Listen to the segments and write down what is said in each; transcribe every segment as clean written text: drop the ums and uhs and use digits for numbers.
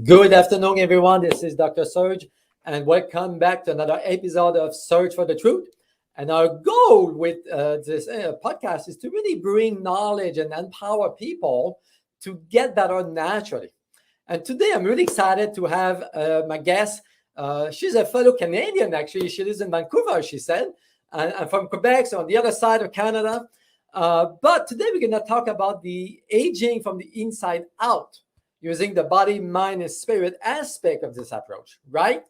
Good afternoon, everyone. This is Dr. Serge, and welcome back to another episode of Search for the Truth. And our goal with this podcast is to really bring knowledge and empower people to get better naturally. And today I'm really excited to have my guest. She's a fellow Canadian, actually. She lives in Vancouver, she said, and from Quebec, so on the other side of Canada. But today we're going to talk about the aging from the inside out, using the body, mind, and spirit aspect of this approach, right?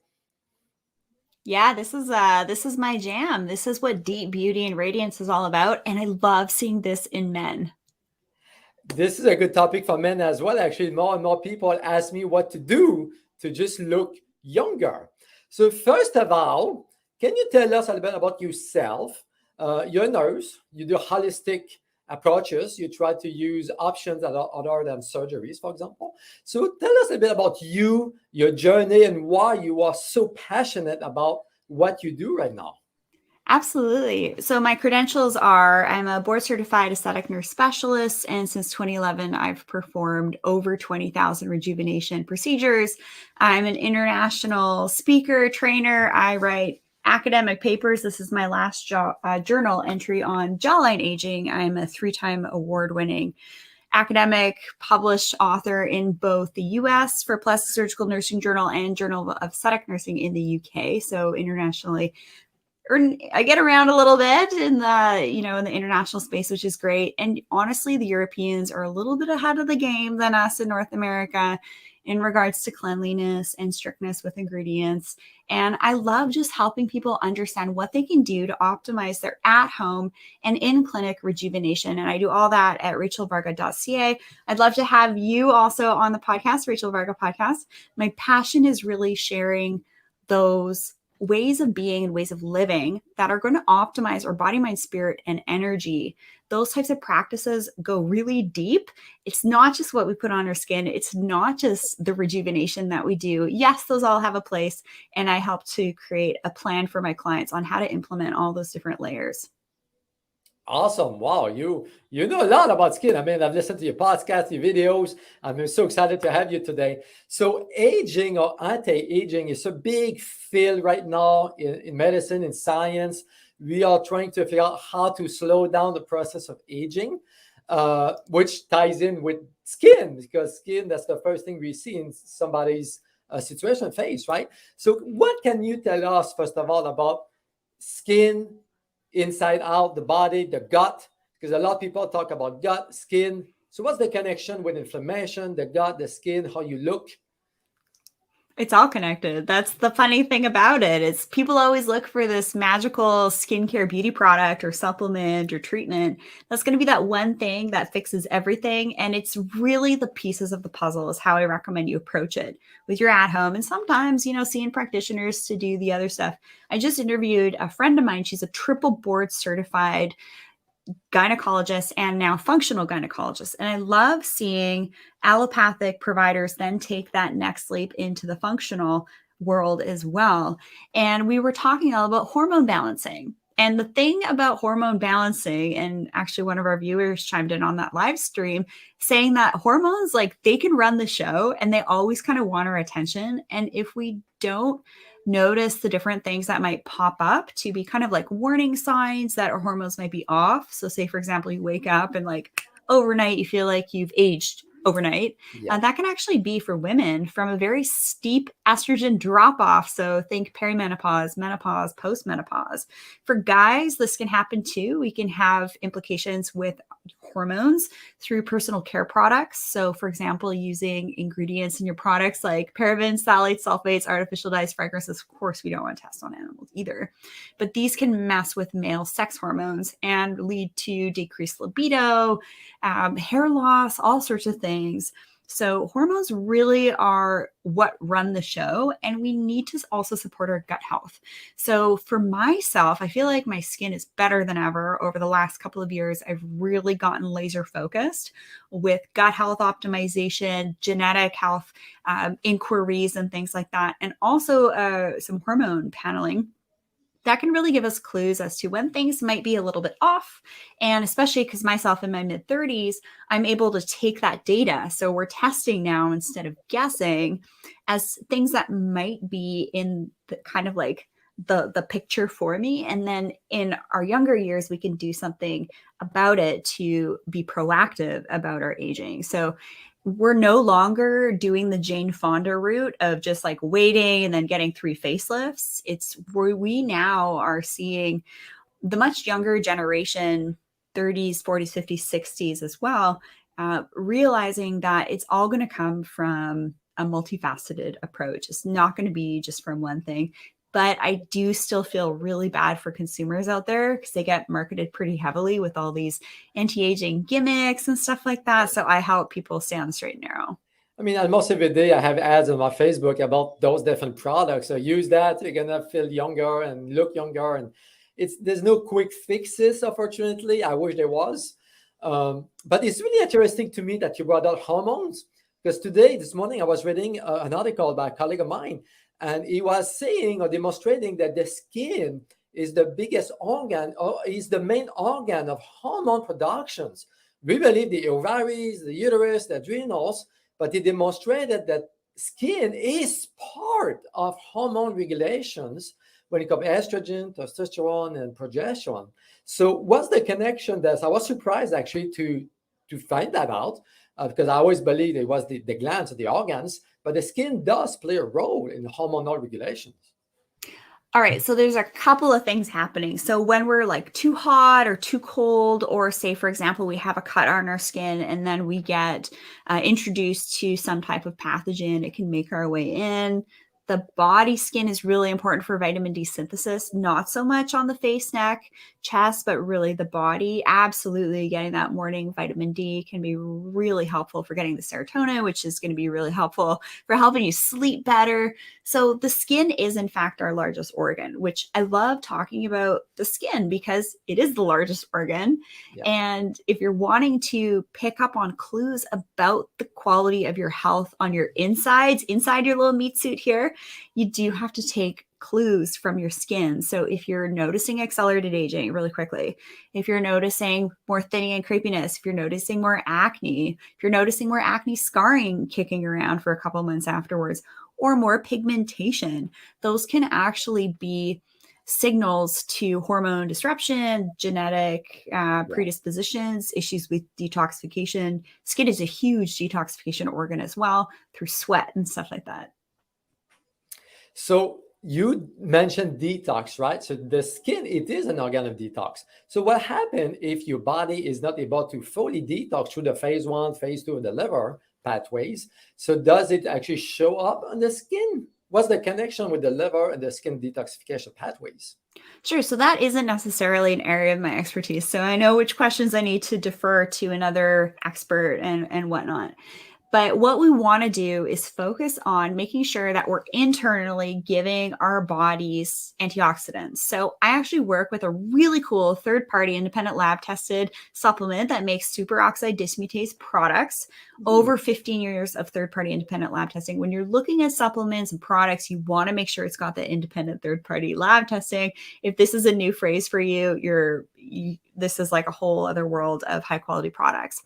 Yeah, this is my jam. This is what deep beauty and radiance is all about, and I love seeing this in men. This is a good topic for men as well. Actually, more and more people ask me what to do to just look younger. So first of all, can you tell us a little bit about yourself? You're a nurse. You do holistic approaches. You try to use options that are other than surgeries, for example. So tell us a bit about you, your journey, and why you are so passionate about what you do right now. Absolutely. So my credentials are, I'm a board certified aesthetic nurse specialist, and since 2011, I've performed over 20,000 rejuvenation procedures. I'm an international speaker, trainer. I write academic papers. This is my last journal entry on jawline aging. I'm a 3-time award-winning academic published author in both the US for Plastic Surgical Nursing Journal and Journal of Aesthetic Nursing in the UK. So internationally, I get around a little bit in the international space, which is great. And honestly, the Europeans are a little bit ahead of the game than us in North America in regards to cleanliness and strictness with ingredients. And I love just helping people understand what they can do to optimize their at-home and in-clinic rejuvenation. And I do all that at RachelVarga.ca. I'd love to have you also on the podcast, Rachel Varga podcast. My passion is really sharing those ways of being and ways of living that are going to optimize our body, mind, spirit, and energy. Those types of practices go really deep. It's not just what we put on our skin. It's not just the rejuvenation that we do. Yes, those all have a place. And I help to create a plan for my clients on how to implement all those different layers. Awesome. Wow. You know a lot about skin. I mean, I've listened to your podcast, your videos. I'm so excited to have you today. So aging or anti-aging is a big field right now in medicine, in science. We are trying to figure out how to slow down the process of aging, which ties in with skin, because skin, that's the first thing we see in somebody's situation face, right? So what can you tell us, first of all, about skin, inside out, the body, the gut? Because a lot of people talk about gut, skin. So what's the connection with inflammation, the gut, the skin, how you look? It's all connected. That's the funny thing about it. Is people always look for this magical skincare beauty product or supplement or treatment. That's going to be that one thing that fixes everything. And it's really the pieces of the puzzle is how I recommend you approach it with your at home. And sometimes, seeing practitioners to do the other stuff. I just interviewed a friend of mine. She's a triple board certified gynecologist and now functional gynecologist. And I love seeing allopathic providers then take that next leap into the functional world as well. And we were talking all about hormone balancing. And the thing about hormone balancing, and actually one of our viewers chimed in on that live stream saying that hormones, they can run the show and they always kind of want our attention. And if we don't notice the different things that might pop up to be kind of like warning signs that our hormones might be off. So say, for example, you wake up and overnight, you feel like you've aged overnight. Yeah. That can actually be for women from a very steep estrogen drop off. So think perimenopause, menopause, postmenopause. For guys, this can happen too. We can have implications with hormones through personal care products. So for example, using ingredients in your products like parabens, phthalates, sulfates, artificial dyes, fragrances. Of course, we don't want to test on animals either, but these can mess with male sex hormones and lead to decreased libido, hair loss, all sorts of things. So hormones really are what run the show, and we need to also support our gut health. So for myself, I feel like my skin is better than ever. Over the last couple of years, I've really gotten laser focused with gut health optimization, genetic health inquiries, and things like that, and also some hormone paneling that can really give us clues as to when things might be a little bit off. And especially because myself in my mid 30s, I'm able to take that data. So we're testing now instead of guessing as things that might be in the kind of like the picture for me. And then in our younger years, we can do something about it to be proactive about our aging. So we're no longer doing the Jane Fonda route of just like waiting and then getting 3 facelifts. It's where we now are seeing the much younger generation, 30s, 40s, 50s, 60s as well, realizing that it's all going to come from a multifaceted approach. It's not going to be just from one thing. But I do still feel really bad for consumers out there because they get marketed pretty heavily with all these anti-aging gimmicks and stuff like that. So I help people stay on the straight and narrow. I mean, almost every day I have ads on my Facebook about those different products. So use that, you're gonna feel younger and look younger. And there's no quick fixes, unfortunately. I wish there was. But it's really interesting to me that you brought out hormones, because this morning, I was reading an article by a colleague of mine, and he was saying or demonstrating that the skin is the biggest organ, or is the main organ of hormone productions. We believe the ovaries, the uterus, the adrenals, but he demonstrated that skin is part of hormone regulations when it comes to estrogen, testosterone, and progesterone. So what's the connection there? So I was surprised actually to find that out, because I always believed it was the glands or the organs, but the skin does play a role in hormonal regulations. All right, so there's a couple of things happening. So when we're like too hot or too cold, or say, for example, we have a cut on our skin and then we get introduced to some type of pathogen, it can make our way in. The body skin is really important for vitamin D synthesis, not so much on the face, neck, chest, but really the body. Absolutely, getting that morning vitamin D can be really helpful for getting the serotonin, which is going to be really helpful for helping you sleep better. So the skin is, in fact, our largest organ, which I love talking about the skin because it is the largest organ. Yeah. And if you're wanting to pick up on clues about the quality of your health on your insides, inside your little meat suit here, you do have to take clues from your skin. So if you're noticing accelerated aging really quickly, if you're noticing more thinning and crepiness, if you're noticing more acne, if you're noticing more acne scarring kicking around for a couple months afterwards, or more pigmentation, those can actually be signals to hormone disruption, genetic predispositions, issues with detoxification. Skin is a huge detoxification organ as well, through sweat and stuff like that. So you mentioned detox, right? So the skin, it is an organ of detox. So what happens if your body is not able to fully detox through the phase 1, phase 2 of the liver pathways? So does it actually show up on the skin? What's the connection with the liver and the skin detoxification pathways? Sure. So that isn't necessarily an area of my expertise. So I know which questions I need to defer to another expert and whatnot. But what we want to do is focus on making sure that we're internally giving our bodies antioxidants. So I actually work with a really cool third-party independent lab tested supplement that makes superoxide dismutase products. Over 15 years of third-party independent lab testing. When you're looking at supplements and products, you want to make sure it's got the independent third-party lab testing. If this is a new phrase for you, this is like a whole other world of high-quality products.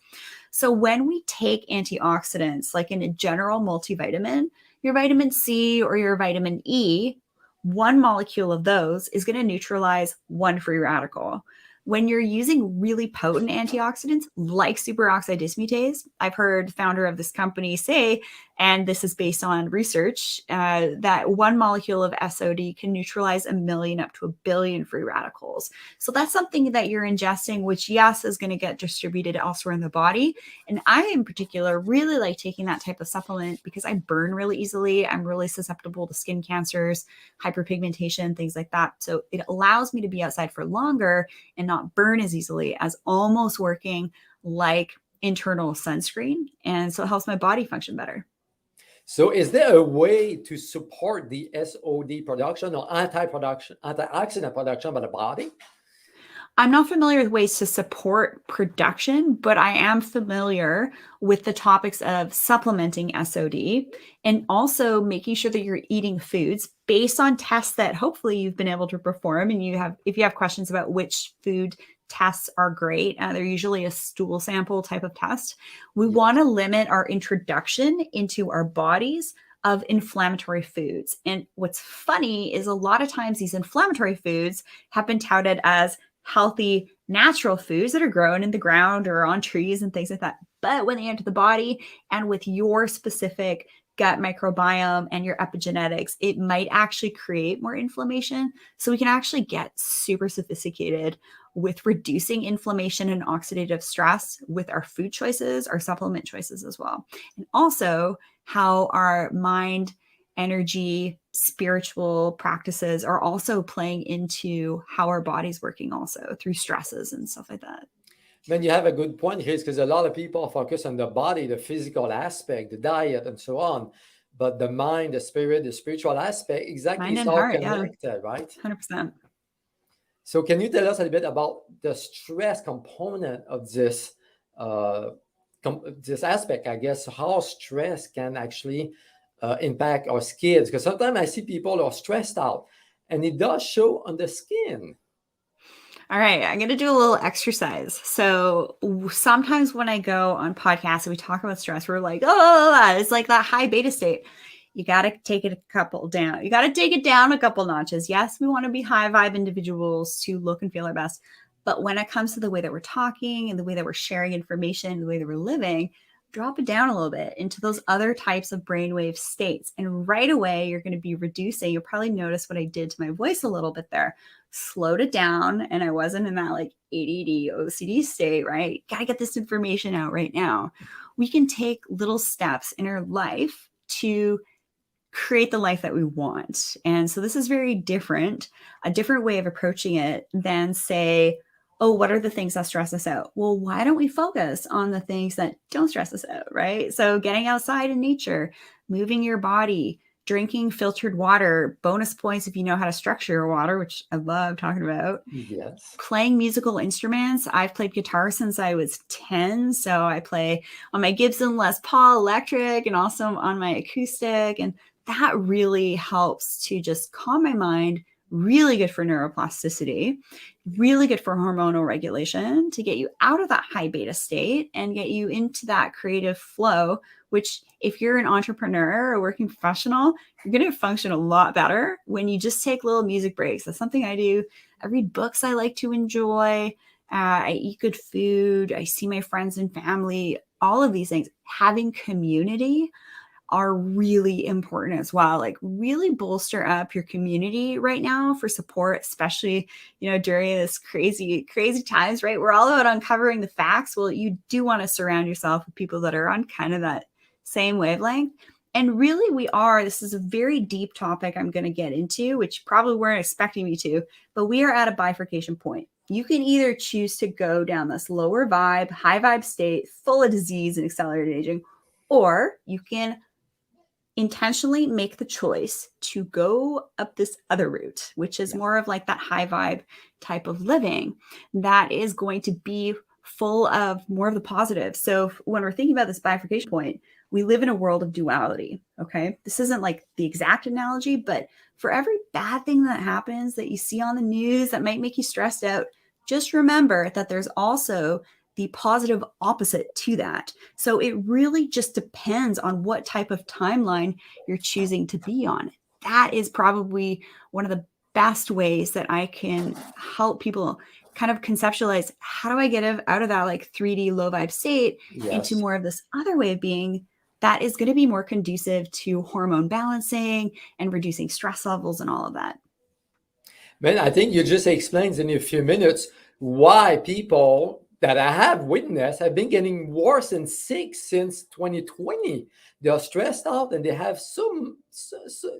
So when we take antioxidants, like in a general multivitamin, your vitamin C or your vitamin E, one molecule of those is going to neutralize one free radical. When you're using really potent antioxidants like superoxide dismutase, I've heard the founder of this company say, and this is based on research, that one molecule of SOD can neutralize 1 million up to 1 billion free radicals. So that's something that you're ingesting, which, yes, is going to get distributed elsewhere in the body. And I, in particular, really like taking that type of supplement because I burn really easily. I'm really susceptible to skin cancers, hyperpigmentation, things like that. So it allows me to be outside for longer and not burn as easily, as almost working like internal sunscreen. And so it helps my body function better. So is there a way to support the SOD production or antioxidant production by the body? I'm not familiar with ways to support production, but I am familiar with the topics of supplementing SOD and also making sure that you're eating foods based on tests that hopefully you've been able to perform. And if you have questions about which food tests are great, they're usually a stool sample type of test. We want to limit our introduction into our bodies of inflammatory foods. And what's funny is a lot of times these inflammatory foods have been touted as healthy, natural foods that are grown in the ground or on trees and things like that. But when they enter the body and with your specific gut microbiome and your epigenetics, it might actually create more inflammation. So we can actually get super sophisticated with reducing inflammation and oxidative stress with our food choices, our supplement choices as well. And also how our mind, energy, spiritual practices are also playing into how our body's working also through stresses and stuff like that. Then you have a good point here, because a lot of people focus on the body, the physical aspect, the diet, and so on. But the mind, the spirit, the spiritual aspect, exactly, Mind is and all heart, connected, right? 100%. So can you tell us a little bit about the stress component of this this aspect, I guess, how stress can actually impact our skins? Because sometimes I see people are stressed out and it does show on the skin. All right, I'm going to do a little exercise. So sometimes when I go on podcasts and we talk about stress, we're like, oh, it's like that high beta state. You got to take it a couple down. You got to take it down a couple notches. Yes, we want to be high vibe individuals to look and feel our best. But when it comes to the way that we're talking and the way that we're sharing information, the way that we're living, drop it down a little bit into those other types of brainwave states. And right away, you're going to be reducing. You'll probably notice what I did to my voice a little bit there. Slowed it down. And I wasn't in that like ADD, OCD state, right? Got to get this information out right now. We can take little steps in our life to create the life that we want. And so this is very different, a different way of approaching it than say, oh, what are the things that stress us out? Well, why don't we focus on the things that don't stress us out, right? So getting outside in nature, moving your body, drinking filtered water, bonus points if you know how to structure your water, which I love talking about. Yes. Playing musical instruments. I've played guitar since I was 10. So I play on my Gibson Les Paul electric and also on my acoustic. And that really helps to just calm my mind. Really good for neuroplasticity, really good for hormonal regulation to get you out of that high beta state and get you into that creative flow, which if you're an entrepreneur or working professional, you're going to function a lot better when you just take little music breaks. That's something I do. I read books I like to enjoy. I eat good food. I see my friends and family, all of these things. Having community are really important as well. Like really bolster up your community right now for support, especially, during this crazy times, right? We're all about uncovering the facts. Well, you do want to surround yourself with people that are on kind of that same wavelength. And really this is a very deep topic I'm going to get into, which you probably weren't expecting me to, but we are at a bifurcation point. You can either choose to go down this lower vibe, high vibe state, full of disease and accelerated aging, or you can intentionally make the choice to go up this other route, which is more of like that high vibe type of living that is going to be full of more of the positive. So when we're thinking about this bifurcation point, we live in a world of duality. Okay. This isn't like the exact analogy, but for every bad thing that happens that you see on the news that might make you stressed out, just remember that there's also the positive opposite to that. So it really just depends on what type of timeline you're choosing to be on. That is probably one of the best ways that I can help people kind of conceptualize, how do I get out of that like 3D low vibe state into more of this other way of being that is going to be more conducive to hormone balancing and reducing stress levels and all of that. Man, I think you just explained in a few minutes why people that I have witnessed have been getting worse and sick since 2020. They are stressed out and they have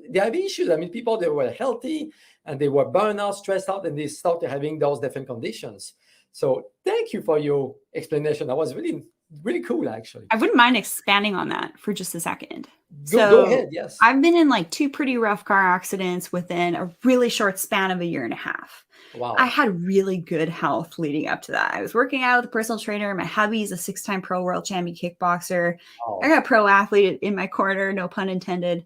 they have issues. I mean, people that were healthy and they were burned out, stressed out, and they started having those different conditions. So thank you for your explanation. That was really Really cool, actually. I wouldn't mind expanding on that for just a second. Go ahead. Yes. I've been in like 2 pretty rough car accidents within a really short span of a year and a half. Wow. I had really good health leading up to that. I was working out with a personal trainer. My hubby's a 6-time pro world champion kickboxer. Wow. I got a pro athlete in my corner, no pun intended.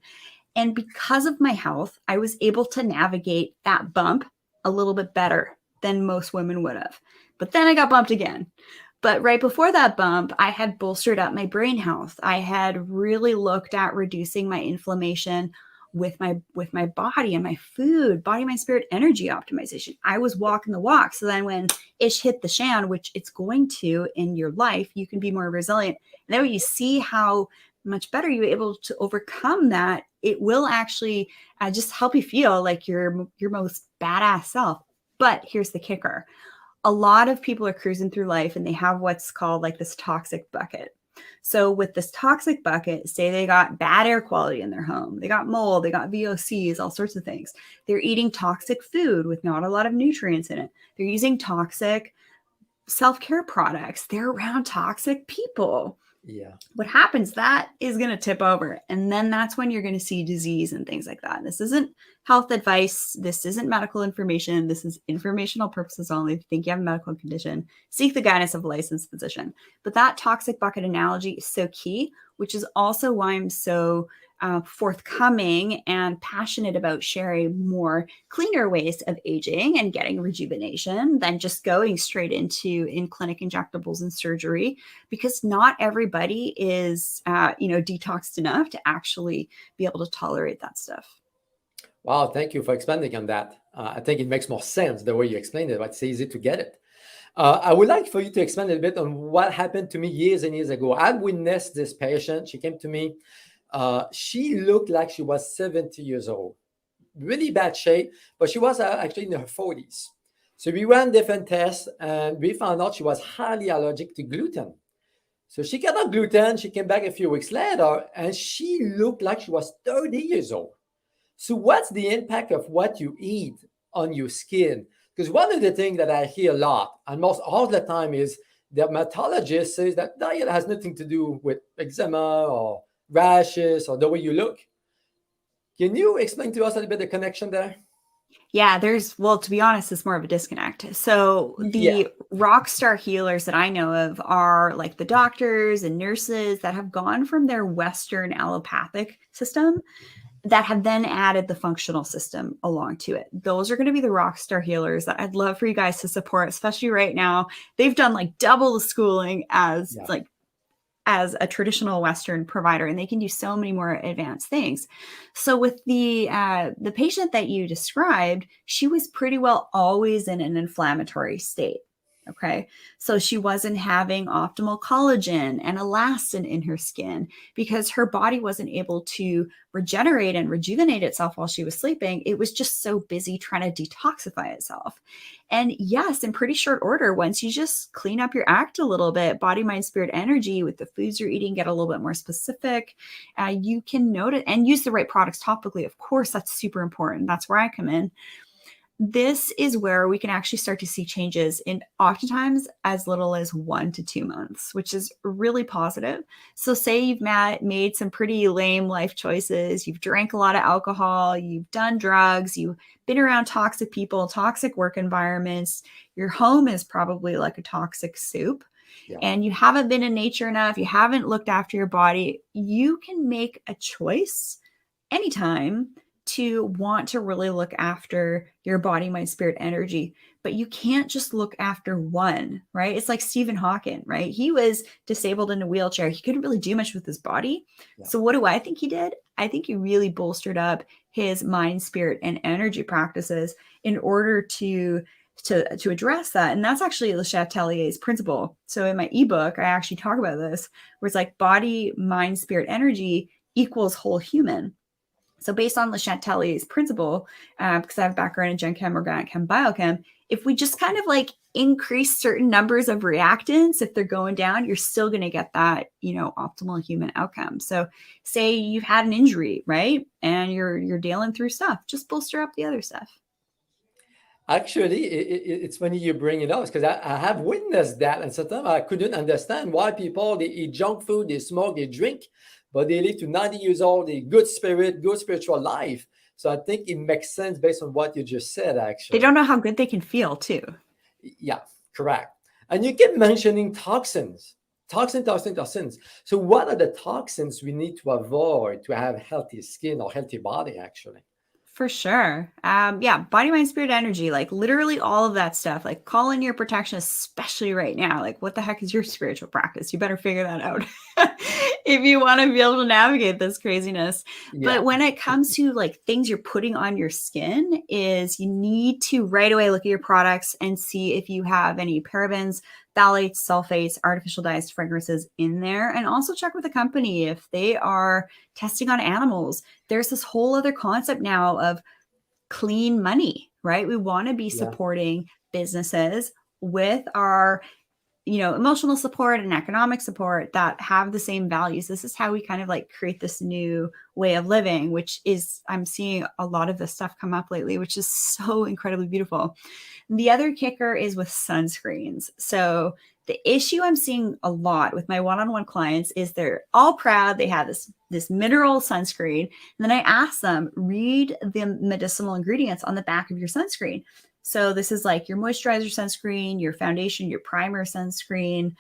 And because of my health, I was able to navigate that bump a little bit better than most women would have. But then I got bumped again. But right before that bump, I had bolstered up my brain health. I had really looked at reducing my inflammation with my body and my food, body, mind, spirit, energy optimization. I was walking the walk. So then when ish hit the shan, which it's going to in your life, you can be more resilient. And then when you see how much better you're able to overcome that, it will actually just help you feel like your most badass self. But here's the kicker. A lot of people are cruising through life and they have what's called like this toxic bucket. So with this toxic bucket, say they got bad air quality in their home, they got mold, they got VOCs, all sorts of things. They're eating toxic food with not a lot of nutrients in it. They're using toxic self-care products. They're around toxic people. Yeah. What happens, that is going to tip over. And then that's when you're going to see disease and things like that. This isn't health advice. This isn't medical information. This is informational purposes only. If you think you have a medical condition, seek the guidance of a licensed physician. But that toxic bucket analogy is so key, which is also why I'm so forthcoming and passionate about sharing more cleaner ways of aging and getting rejuvenation than just going straight into in-clinic injectables and surgery, because not everybody is, detoxed enough to actually be able to tolerate that stuff. Wow, thank you for expanding on that. I think it makes more sense the way you explained it, but it's easy to get it. I would like for you to expand a little bit on what happened to me years and years ago. I witnessed this patient. She came to me. She looked like she was 70 years old, really bad shape, but she was actually in her 40s. So we ran different tests and we found out she was highly allergic to gluten. So she got on gluten. She came back a few weeks later and she looked like she was 30 years old. So what's the impact of what you eat on your skin? Because one of the things that I hear a lot, and most all the time, is dermatologist says that diet has nothing to do with eczema or rashes or the way you look. Can you explain to us a little bit the connection there? Yeah, to be honest, it's more of a disconnect. So the rock star healers that I know of are like the doctors and nurses that have gone from their Western allopathic system that have then added the functional system along to it. Those are going to be the rock star healers that I'd love for you guys to support, especially right now. They've done like double the schooling as a traditional Western provider, and they can do so many more advanced things. So with the patient that you described, she was pretty well always in an inflammatory state. Okay. So she wasn't having optimal collagen and elastin in her skin because her body wasn't able to regenerate and rejuvenate itself while she was sleeping. It was just so busy trying to detoxify itself. And yes, in pretty short order, once you just clean up your act a little bit, body, mind, spirit, energy with the foods you're eating, get a little bit more specific, you can notice and use the right products topically. Of course, that's super important. That's where I come in. This is where we can actually start to see changes in oftentimes as little as 1 to 2 months, which is really positive. So say you've made some pretty lame life choices. You've drank a lot of alcohol, you've done drugs, you've been around toxic people, toxic work environments. Your home is probably like a toxic soup. Yeah. And you haven't been in nature enough. You haven't looked after your body. You can make a choice anytime to want to really look after your body, mind, spirit, energy, but you can't just look after one, right? It's like Stephen Hawking, right? He was disabled in a wheelchair. He couldn't really do much with his body. Yeah. So what do I think he did? I think he really bolstered up his mind, spirit, and energy practices in order to address that. And that's actually Le Chatelier's principle. So in my ebook, I actually talk about this, where it's like body, mind, spirit, energy equals whole human. So based on Le Chatelier's principle, because I have a background in Gen Chem, Organic Chem, Biochem, if we just kind of like increase certain numbers of reactants, if they're going down, you're still going to get that, optimal human outcome. So say you've had an injury, right? And you're dealing through stuff, just bolster up the other stuff. Actually, it's funny you bring it up because I have witnessed that, and sometimes I couldn't understand why people they eat junk food, they smoke, they drink, but they live to 90 years old, they good spirit, good spiritual life. So I think it makes sense based on what you just said. They Actually, don't know how good they can feel too. yeah, correct. And you keep mentioning toxins, toxins. So what are the toxins we need to avoid to have healthy skin or healthy body? Actually, For sure. Yeah, body, mind, spirit, energy, like literally all of that stuff. Like call in your protection, especially right now. Like, what the heck is your spiritual practice? You better figure that out if you want to be able to navigate this craziness. yeah, But when it comes to like things you're putting on your skin, is you need to right away look at your products and see if you have any parabens, phthalates, sulfates, artificial dyes, fragrances in there, and also check with the company if they are testing on animals. There's this whole other concept now of clean money, right? We want to be yeah. supporting businesses with our emotional support and economic support that have the same values. This is how we kind of like create this new way of living, which is, I'm seeing a lot of this stuff come up lately, which is so incredibly beautiful. The other kicker is with sunscreens. So the issue I'm seeing a lot with my one-on-one clients is they're all proud they have this mineral sunscreen. And then I ask them, read the medicinal ingredients on the back of your sunscreen. So this is like your moisturizer sunscreen, your foundation, your primer sunscreen.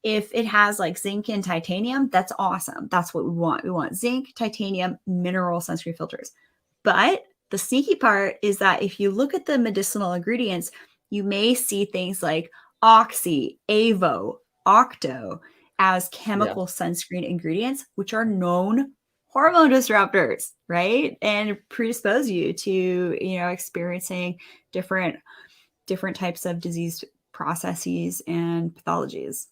If it has like zinc and titanium, that's awesome. That's what we want. We want zinc, titanium, mineral sunscreen filters. But the sneaky part is that if you look at the medicinal ingredients, you may see things like oxy, avo, octo as Yeah. chemical sunscreen ingredients, which are known hormone disruptors, right? And predispose you to, experiencing different types of disease processes and pathologies.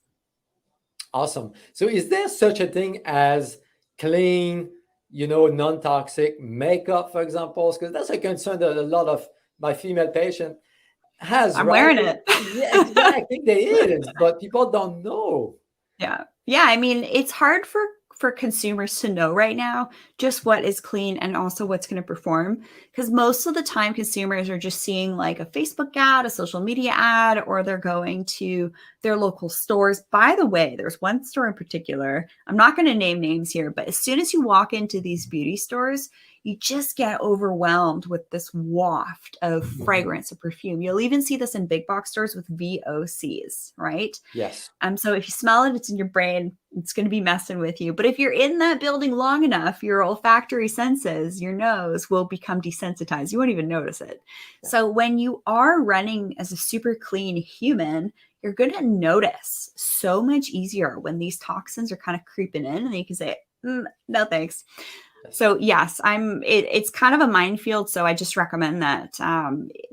Awesome. So is there such a thing as clean, non-toxic makeup, for example? Because that's a concern that a lot of my female patient has, I'm right? wearing it. Yeah, exactly. There is, but people don't know. Yeah. Yeah. I mean, it's hard for consumers to know right now just what is clean and also what's going to perform. Because most of the time, consumers are just seeing like a Facebook ad, a social media ad, or they're going to their local stores. By the way, there's one store in particular. I'm not going to name names here, but as soon as you walk into these beauty stores, you just get overwhelmed with this waft of fragrance and perfume. You'll even see this in big box stores with VOCs, right? Yes. So if you smell it, it's in your brain, it's going to be messing with you. But if you're in that building long enough, your olfactory senses, your nose will become desensitized. You won't even notice it. Yeah. So when you are running as a super clean human, you're going to notice so much easier when these toxins are kind of creeping in, and you can say, no, thanks. So yes, it's kind of a minefield. So I just recommend that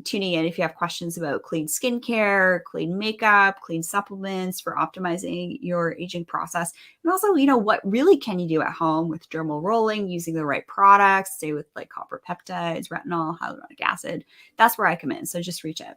tuning in if you have questions about clean skincare, clean makeup, clean supplements for optimizing your aging process. And also, what really can you do at home with dermal rolling, using the right products, say with like copper peptides, retinol, hyaluronic acid. That's where I come in. So just reach out.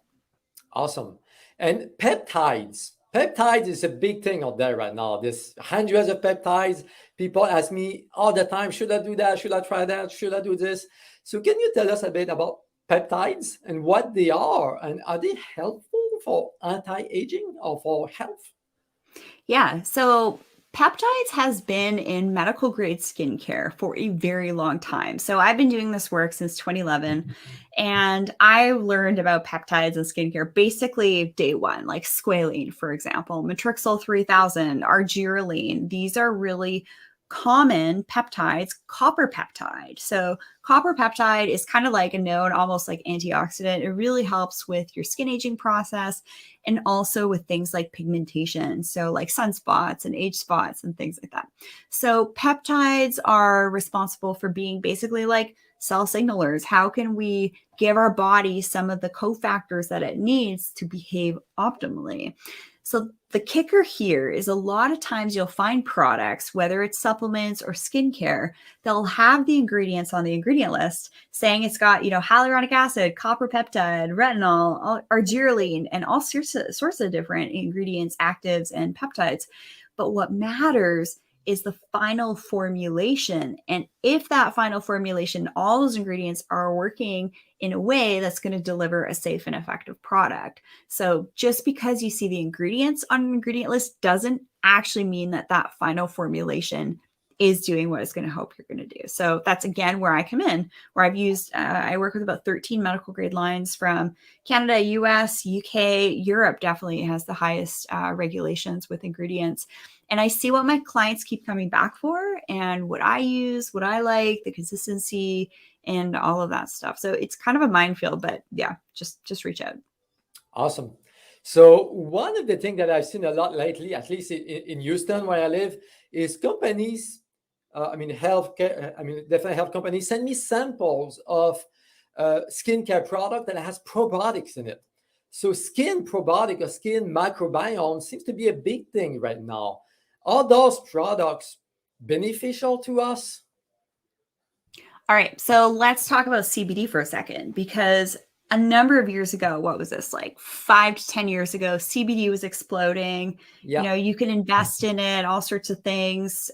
Awesome. And peptides. Peptides is a big thing out there right now. There's hundreds of peptides. People ask me all the time, should I do that? Should I try that? Should I do this? So can you tell us a bit about peptides and what they are? And are they helpful for anti-aging or for health? Yeah. So peptides has been in medical grade skincare for a very long time. So I've been doing this work since 2011, and I learned about peptides and skincare basically day one, like squalene, for example, matrixyl 3000, argireline. These are really common peptides, copper peptide. So copper peptide is kind of like a known, almost like antioxidant. It really helps with your skin aging process and also with things like pigmentation. So like sunspots and age spots and things like that. So peptides are responsible for being basically like cell signalers. How can we give our body some of the cofactors that it needs to behave optimally? So the kicker here is a lot of times you'll find products, whether it's supplements or skincare, they'll have the ingredients on the ingredient list saying it's got, hyaluronic acid, copper peptide, retinol, argireline, and all sorts of different ingredients, actives, and peptides. But what matters is the final formulation. And if that final formulation, all those ingredients are working in a way that's going to deliver a safe and effective product. So just because you see the ingredients on an ingredient list doesn't actually mean that that final formulation is doing what it's going to hope you're going to do. So that's, again, where I come in, where I've used, I work with about 13 medical grade lines from Canada, US, UK, Europe definitely has the highest regulations with ingredients. And I see what my clients keep coming back for and what I use, what I like, the consistency, and all of that stuff. So it's kind of a minefield, but yeah, just reach out. Awesome. So one of the things that I've seen a lot lately, at least in Houston where I live, is companies, definitely health companies send me samples of skincare product that has probiotics in it. So skin probiotic or skin microbiome seems to be a big thing right now. Are those products beneficial to us? All right, so let's talk about CBD for a second, because a number of years ago, what was this, like 5 to 10 years ago, CBD was exploding. Yeah. You know, you can invest in it, all sorts of things.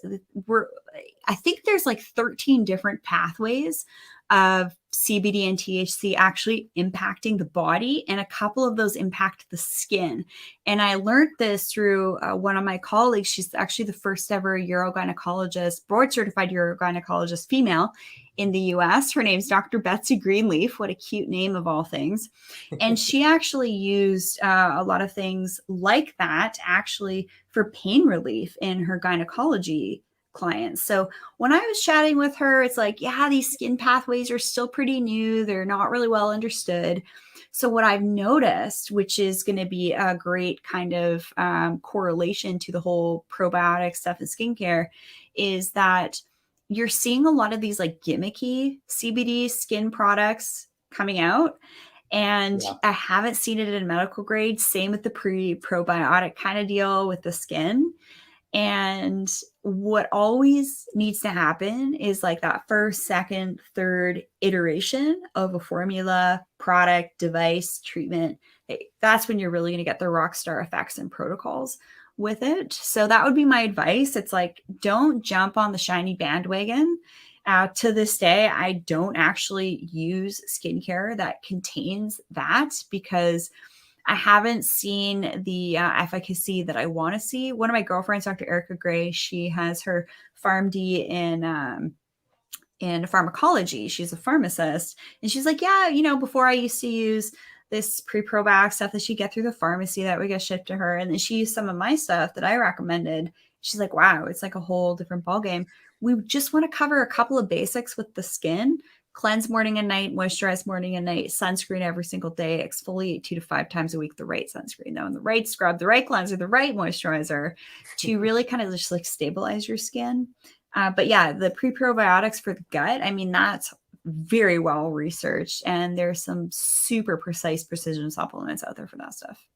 I think there's like 13 different pathways of CBD and THC actually impacting the body, and a couple of those impact the skin. And I learned this through one of my colleagues. She's actually the first ever urogynecologist, board certified urogynecologist female in the US. Her name's Dr. Betsy Greenleaf. What a cute name of all things. And she actually used a lot of things like that actually for pain relief in her gynecology clients. So when I was chatting with her, it's like, yeah, these skin pathways are still pretty new. They're not really well understood. So what I've noticed, which is going to be a great kind of correlation to the whole probiotic stuff in skincare, is that you're seeing a lot of these like gimmicky CBD skin products coming out. And yeah, I haven't seen it in medical grade. Same with the probiotic kind of deal with the skin. And what always needs to happen is like that first, second, third iteration of a formula, product, device, treatment. That's when you're really going to get the rock star effects and protocols with it. So that would be my advice. It's like, don't jump on the shiny bandwagon. To this day, I don't actually use skincare that contains that, because I haven't seen the efficacy that I want to see. One of my girlfriends, Dr. Erica Gray, she has her PharmD in pharmacology. She's a pharmacist. And she's like, yeah, you know, before I used to use this pre-probiotic stuff that she'd get through the pharmacy that would get shipped to her. And then she used some of my stuff that I recommended. She's like, wow, it's like a whole different ballgame. We just want to cover a couple of basics with the skin. Cleanse morning and night, moisturize morning and night, sunscreen every single day, exfoliate 2 to 5 times a week, the right sunscreen though, and the right scrub, the right cleanser, the right moisturizer to really kind of just like stabilize your skin. But yeah, the pre-probiotics for the gut, I mean, that's very well researched, and there's some super precise precision supplements out there for that stuff.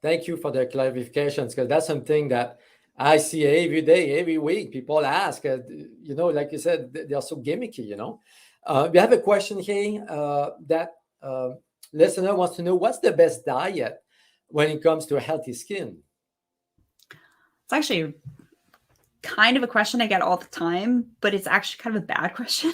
Thank you for the clarifications, because that's something that I see every day, every week. People ask, you know, like you said, they are so gimmicky, you know. We have a question here that listener wants to know, what's the best diet when it comes to a healthy skin? It's actually kind of a question I get all the time, but it's actually kind of a bad question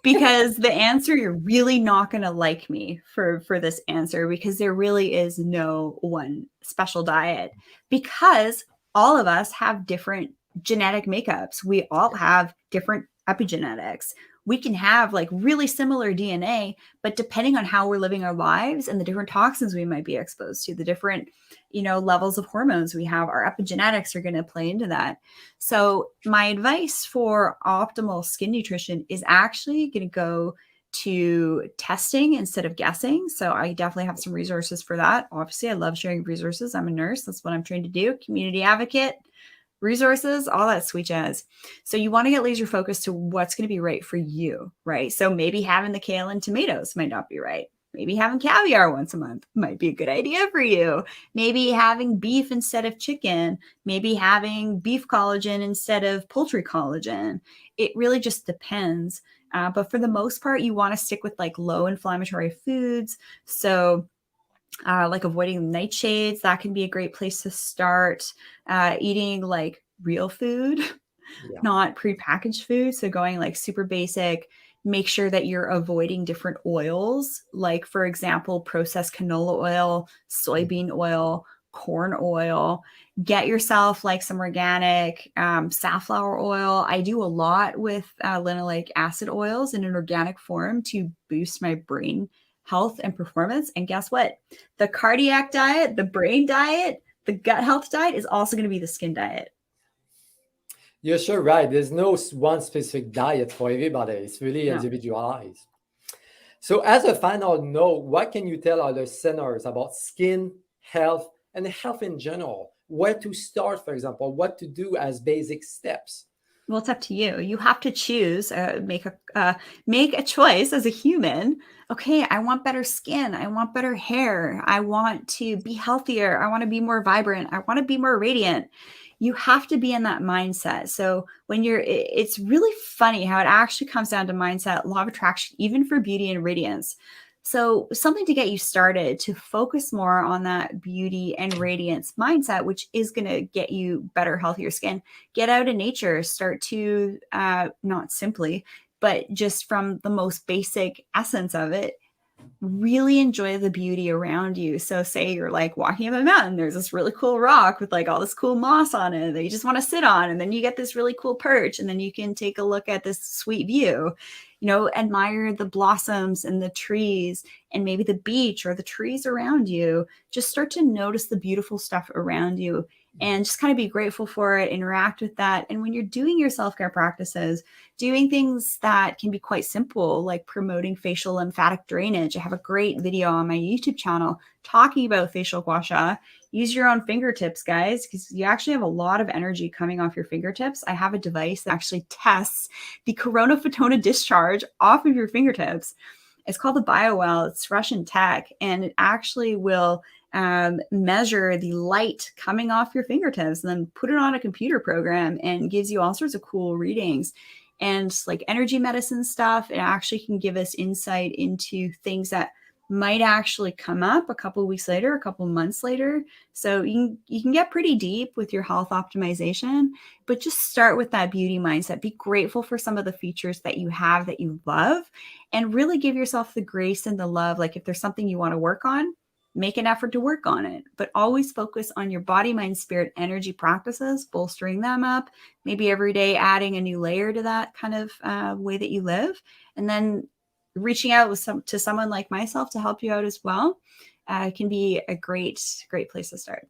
because the answer, you're really not going to like me for this answer, because there really is no one special diet, because all of us have different genetic makeups. We all have different epigenetics. We can have like really similar DNA, but depending on how we're living our lives and the different toxins we might be exposed to, the different, you know, levels of hormones we have, our epigenetics are going to play into that. So my advice for optimal skin nutrition is actually going to go to testing instead of guessing. So I definitely have some resources for that. Obviously, I love sharing resources. I'm a nurse. That's what I'm trained to do. Community advocate, resources, all that sweet jazz. So you want to get laser focused to what's going to be right for you, right? So maybe having the kale and tomatoes might not be right. Maybe having caviar once a month might be a good idea for you. Maybe having beef instead of chicken. Maybe having beef collagen instead of poultry collagen. It really just depends. But for the most part, you want to stick with like low inflammatory foods. So like avoiding nightshades, that can be a great place to start. Eating like real food, Yeah. not prepackaged food. So going like super basic, make sure that you're avoiding different oils, like for example, processed canola oil, soybean oil, corn oil. Get yourself like some organic safflower oil. I do a lot with linoleic acid oils in an organic form to boost my brain health and performance. And guess what? The cardiac diet, the brain diet, the gut health diet is also going to be the skin diet. You're sure right. There's no one specific diet for everybody. It's really No. individualized. So, as a final note, what can you tell our listeners about skin health and health in general? Where to start, for example, what to do as basic steps? Well, it's up to you. You have to choose, make a choice as a human. Okay, I want better skin. I want better hair. I want to be healthier. I want to be more vibrant. I want to be more radiant. You have to be in that mindset. So when it's really funny how it actually comes down to mindset, law of attraction, even for beauty and radiance. So something to get you started to focus more on that beauty and radiance mindset, which is going to get you better, healthier skin. Get out in nature, start to not simply, but just from the most basic essence of it, really enjoy the beauty around you. So say you're like walking up a mountain, there's this really cool rock with like all this cool moss on it that you just want to sit on. And then you get this really cool perch and then you can take a look at this sweet view, admire the blossoms and the trees and maybe the beach or the trees around you. Just start to notice the beautiful stuff around you and just kind of be grateful for it, interact with that. And when you're doing your self-care practices, doing things that can be quite simple, like promoting facial lymphatic drainage. I have a great video on my YouTube channel talking about facial gua sha. Use your own fingertips, guys, because you actually have a lot of energy coming off your fingertips. I have a device that actually tests the corona photona discharge off of your fingertips. It's called the BioWell. It's Russian tech, and it actually will measure the light coming off your fingertips and then put it on a computer program and gives you all sorts of cool readings. And like energy medicine stuff, it actually can give us insight into things that might actually come up a couple of weeks later, a couple of months later. So you can get pretty deep with your health optimization, but just start with that beauty mindset. Be grateful for some of the features that you have that you love and really give yourself the grace and the love. Like if there's something you want to work on, make an effort to work on it, but always focus on your body, mind, spirit, energy practices, bolstering them up, maybe every day adding a new layer to that kind of way that you live. And then reaching out to someone like myself to help you out as well can be a great place to start.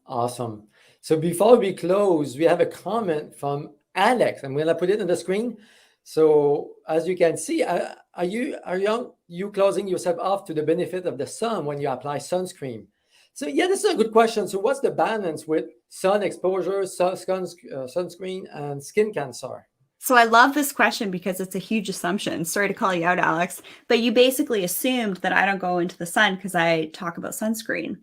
Awesome. So before we close, we have a comment from Alex. I'm going to put it on the screen. So as you can see, are you closing yourself off to the benefit of the sun when you apply sunscreen? So yeah, this is a good question. So what's the balance with sun exposure, sunscreen, and skin cancer? So I love this question because it's a huge assumption. Sorry to call you out, Alex, but you basically assumed that I don't go into the sun because I talk about sunscreen.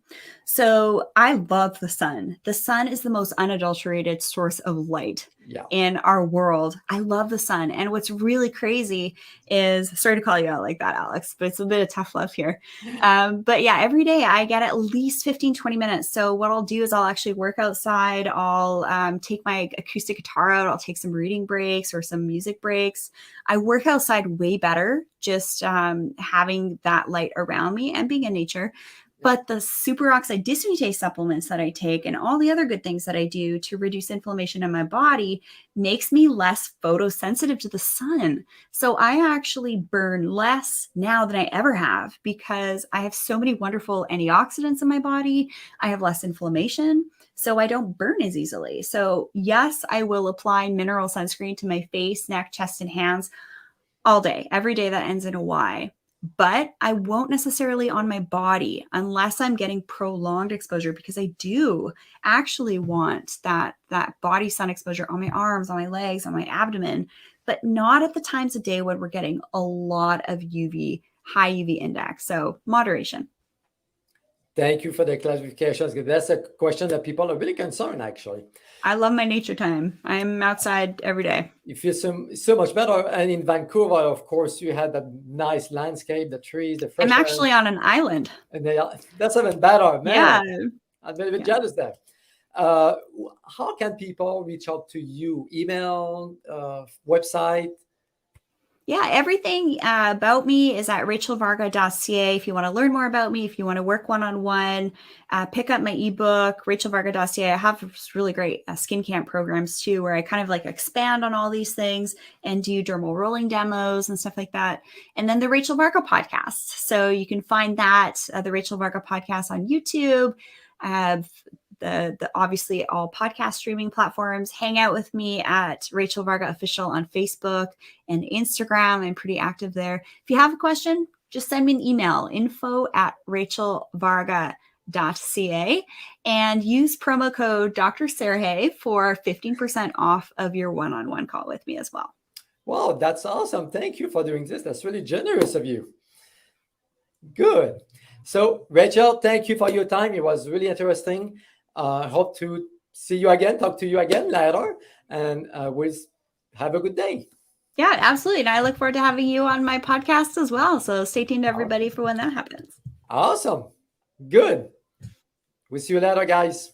So I love the sun. The sun is the most unadulterated source of light in our world. I love the sun. And what's really crazy is, sorry to call you out like that, Alex, but it's a bit of tough love here. But yeah, every day I get at least 15, 20 minutes. So what I'll do is I'll actually work outside. I'll take my acoustic guitar out. I'll take some reading breaks or some music breaks. I work outside way better just having that light around me and being in nature. But the superoxide dismutase supplements that I take and all the other good things that I do to reduce inflammation in my body makes me less photosensitive to the sun. So I actually burn less now than I ever have because I have so many wonderful antioxidants in my body. I have less inflammation, so I don't burn as easily. So yes, I will apply mineral sunscreen to my face, neck, chest, and hands all day, every day that ends in a Y. But I won't necessarily on my body unless I'm getting prolonged exposure, because I do actually want that body sun exposure on my arms, on my legs, on my abdomen, but not at the times of day when we're getting a lot of high UV index. So moderation. Thank you for the clarifications. That's a question that people are really concerned, actually. I love my nature time. I'm outside every day. You feel so much better. And in Vancouver, of course, you had that nice landscape, the trees, the fresh I'm air. actually on an island. And that's even better, man. Yeah. I'm a little bit jealous there. how can people reach out to you? Email, website? Yeah, everything about me is at RachelVarga.ca. If you want to learn more about me, if you want to work one-on-one, pick up my ebook, RachelVarga.ca. I have really great skin camp programs too, where I kind of like expand on all these things and do dermal rolling demos and stuff like that. And then the Rachel Varga podcast. So you can find that, the Rachel Varga podcast on YouTube. The obviously all podcast streaming platforms. Hang out with me at Rachel Varga Official on Facebook and Instagram. I'm pretty active there. If you have a question, just send me an email, info@RachelVarga.ca, and use promo code Dr. Sergey for 15% off of your one-on-one call with me as well. Wow, that's awesome. Thank you for doing this. That's really generous of you. Good. So, Rachel, thank you for your time. It was really interesting. I hope to see you again, talk to you again later, and we'll have a good day. Yeah, absolutely. And I look forward to having you on my podcast as well. So stay tuned, everybody, for when that happens. Awesome. Good. We'll see you later, guys.